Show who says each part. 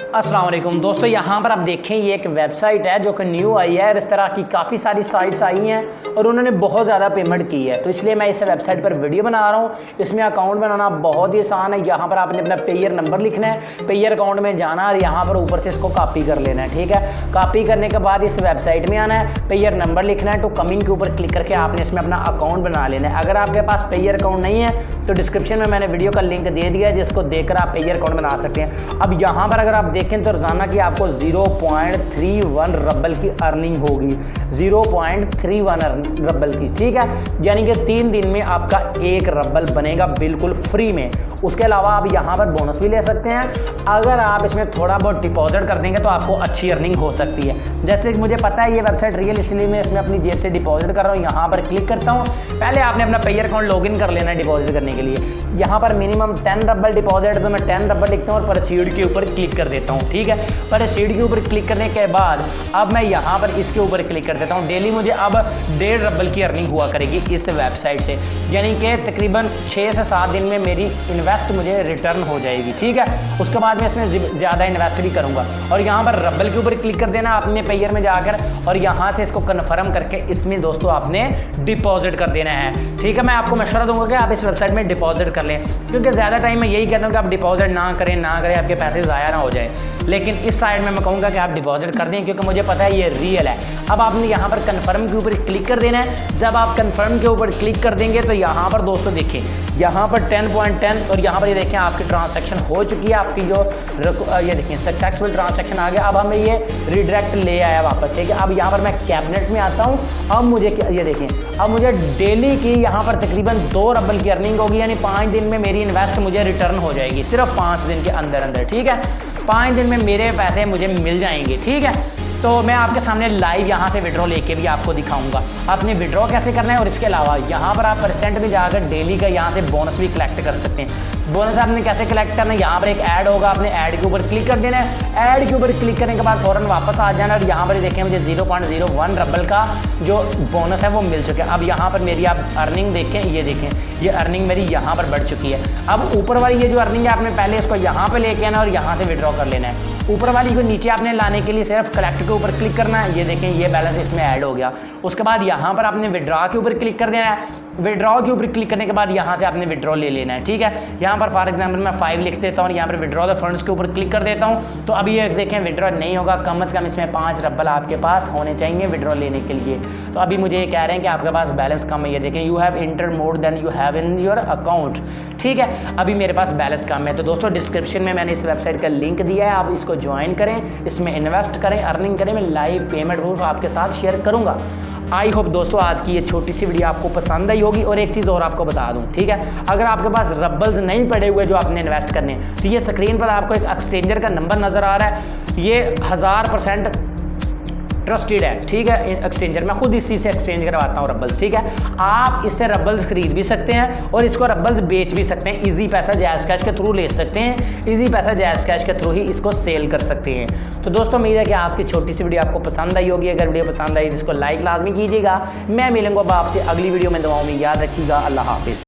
Speaker 1: अस्सलाम वालेकुम दोस्तों, यहाँ पर आप देखें ये एक वेबसाइट है जो कि न्यू आई है और इस तरह की काफ़ी सारी साइट्स आई हैं और उन्होंने बहुत ज़्यादा पेमेंट की है। तो इसलिए मैं इस वेबसाइट पर वीडियो बना रहा हूँ। इसमें अकाउंट बनाना बहुत ही आसान है। यहाँ पर आपने अपना पेयर नंबर लिखना है, पेयर अकाउंट में जाना और यहाँ पर ऊपर से इसको कॉपी कर लेना है। ठीक है, कॉपी करने के बाद इस वेबसाइट में आना है, पेयर नंबर लिखना है, तो कमिंग के ऊपर क्लिक करके आपने इसमें अपना अकाउंट बना लेना है। अगर आपके पास पेयर अकाउंट नहीं है तो डिस्क्रिप्शन में मैंने वीडियो का लिंक दे दिया है जिसको देखकर आप पेयर अकाउंट बना सकते हैं। अब यहाँ पर अगर आप देखें तो रोजाना की आपको 0.31 रबल की अर्निंग होगी, 0.31 रबल की। ठीक है, यानी कि 3 दिन में आपका 1 रबल बनेगा बिल्कुल फ्री में। उसके अलावा आप यहाँ पर बोनस भी ले सकते हैं। अगर आप इसमें थोड़ा बहुत डिपॉजिट कर देंगे तो आपको अच्छी अर्निंग हो सकती है। जैसे कि मुझे पता है ये वेबसाइट रियल, इसलिए मैं इसमें अपनी जेब से डिपॉजिट कर रहा हूँ। यहाँ पर क्लिक करता हूँ। पहले आपने अपना पेयर अकाउंट लॉगिन कर लेना है डिपॉजिट करने के लिए। यहाँ पर मिनिमम 10 रबल डिपॉजिट, तो मैं 10 रबल लिखता हूँ और प्रोसीड के ऊपर क्लिक कर देता हूँ। ठीक है, प्रोसीड के ऊपर क्लिक करने के बाद अब मैं यहाँ पर इसके ऊपर क्लिक कर देता हूँ। डेली मुझे अब 1.5 रबल की अर्निंग हुआ करेगी इस वेबसाइट से, यानी कि तकरीबन 6 से 7 दिन में मेरी इन्वेस्ट मुझे रिटर्न हो जाएगी। ठीक है, उसके बाद मैं इसमें ज़्यादा इन्वेस्ट भी करूँगा। और यहाँ पर रबल के ऊपर क्लिक कर देना अपने पेयर में जाकर और यहाँ से इसको कन्फर्म करके इसमें दोस्तों आपने डिपॉजिट कर देना है। ठीक है, मैं आपको मशवरा दूंगा कि आप इस वेबसाइट में डिपॉजिट कर लें, क्योंकि ज़्यादा टाइम मैं यही कहता हूँ कि आप डिपॉजिट ना करें आपके पैसे ज़ाया ना हो जाए। लेकिन इस साइड में मैं कहूँगा कि आप डिपॉजिट कर दें, क्योंकि मुझे पता है ये रियल है। अब आपने यहाँ पर कन्फर्म के ऊपर क्लिक कर देना है। जब आप कन्फर्म के ऊपर क्लिक कर देंगे तो यहाँ पर दोस्तों देखें, यहाँ पर 10.10 और यहाँ पर ये देखें आपकी ट्रांसैक्शन हो चुकी है। आपकी जो ये देखें सक्सेसफुल ट्रांसैक्शन आ गया। अब हमें ये रिडायरेक्ट ले आया वापस। ठीक है, अब यहाँ पर मैं कैबिनेट में आता हूँ। अब मुझे ये देखें, अब मुझे डेली की यहाँ पर तकरीबन 2 रबल की अर्निंग होगी, यानी 5 दिन में मेरी इन्वेस्ट मुझे रिटर्न हो जाएगी, सिर्फ 5 दिन के अंदर अंदर। ठीक है, 5 दिन में मेरे पैसे मुझे मिल जाएंगे। ठीक है, तो मैं आपके सामने लाइव यहाँ से विड्रॉ लेके भी आपको दिखाऊंगा आपने विड्रॉ कैसे करना है। और इसके अलावा यहाँ पर आप परसेंट में जाकर डेली का यहाँ से बोनस भी कलेक्ट कर सकते हैं। बोनस आपने कैसे कलेक्ट करना है, यहाँ पर एक ऐड होगा, आपने ऐड के ऊपर क्लिक कर देना है। ऐड के ऊपर क्लिक करने के बाद फौरन वापस आ जाना और यहाँ पर देखें मुझे 0.01 रबल का जो बोनस है वो मिल चुका है। अब यहाँ पर मेरी आप अर्निंग देखें, ये देखें ये अर्निंग मेरी यहाँ पर बढ़ चुकी है। अब ऊपर वाली ये जो अर्निंग है आपने पहले इसको यहाँ पे लेके आना और यहाँ से विड्रॉ कर लेना है। ऊपर वाली को नीचे आपने लाने के लिए सिर्फ कलेक्ट के ऊपर क्लिक करना है। ये देखें ये बैलेंस इसमें ऐड हो गया। उसके बाद यहाँ पर आपने विड्रॉ के ऊपर क्लिक कर देना है। विड्रॉ के ऊपर क्लिक करने के बाद यहाँ से आपने विड्रॉ ले लेना है। ठीक है, यहाँ पर फॉर एग्जांपल मैं 5 लिख देता हूँ और यहाँ पर विड्रॉ द फंड्स के ऊपर क्लिक कर देता हूँ। तो अभी ये देखें विड्रॉ नहीं होगा, कम से कम इसमें 5 रबल आपके पास होने चाहिए विड्रॉ लेने के लिए। तो अभी मुझे ये कह रहे हैं कि आपके पास बैलेंस कम है। ये देखें you have inter more than you have in your account. ठीक है, अभी मेरे पास बैलेंस कम है। तो दोस्तों डिस्क्रिप्शन में मैंने इस वेबसाइट का लिंक दिया है, आप इसको ज्वाइन करें, इसमें इन्वेस्ट करें, अर्निंग करें। मैं लाइव पेमेंट प्रूफ आपके साथ शेयर करूंगा। आई होप दोस्तों आज की ये छोटी सी वीडियो आपको पसंद आई होगी। और एक चीज़ और आपको बता दूं, ठीक है, अगर आपके पास रबल्स नहीं पड़े हुए जो आपने इन्वेस्ट करने, तो ये स्क्रीन पर आपको एक एक्सचेंजर का नंबर नज़र आ रहा है। ये 1000% ट्रस्टेड है। ठीक है, एक्सचेंजर मैं खुद इसी से एक्सचेंज करवाता हूँ रबल्स। ठीक है, आप इससे रबल्स खरीद भी सकते हैं और इसको रबल्स बेच भी सकते हैं। इजी पैसा जैज़ कैश के थ्रू ले सकते हैं, इजी पैसा जैज़ कैश के थ्रू ही इसको सेल कर सकते हैं। तो दोस्तों उम्मीद है कि आज की छोटी सी वीडियो आपको पसंद आई होगी। अगर वीडियो पसंद आई तो इसको लाइक लाजमी कीजिएगा। मैं मिलूंगा आपसे अगली वीडियो में, दुआओं में याद रखिएगा। अल्लाह हाफिज़।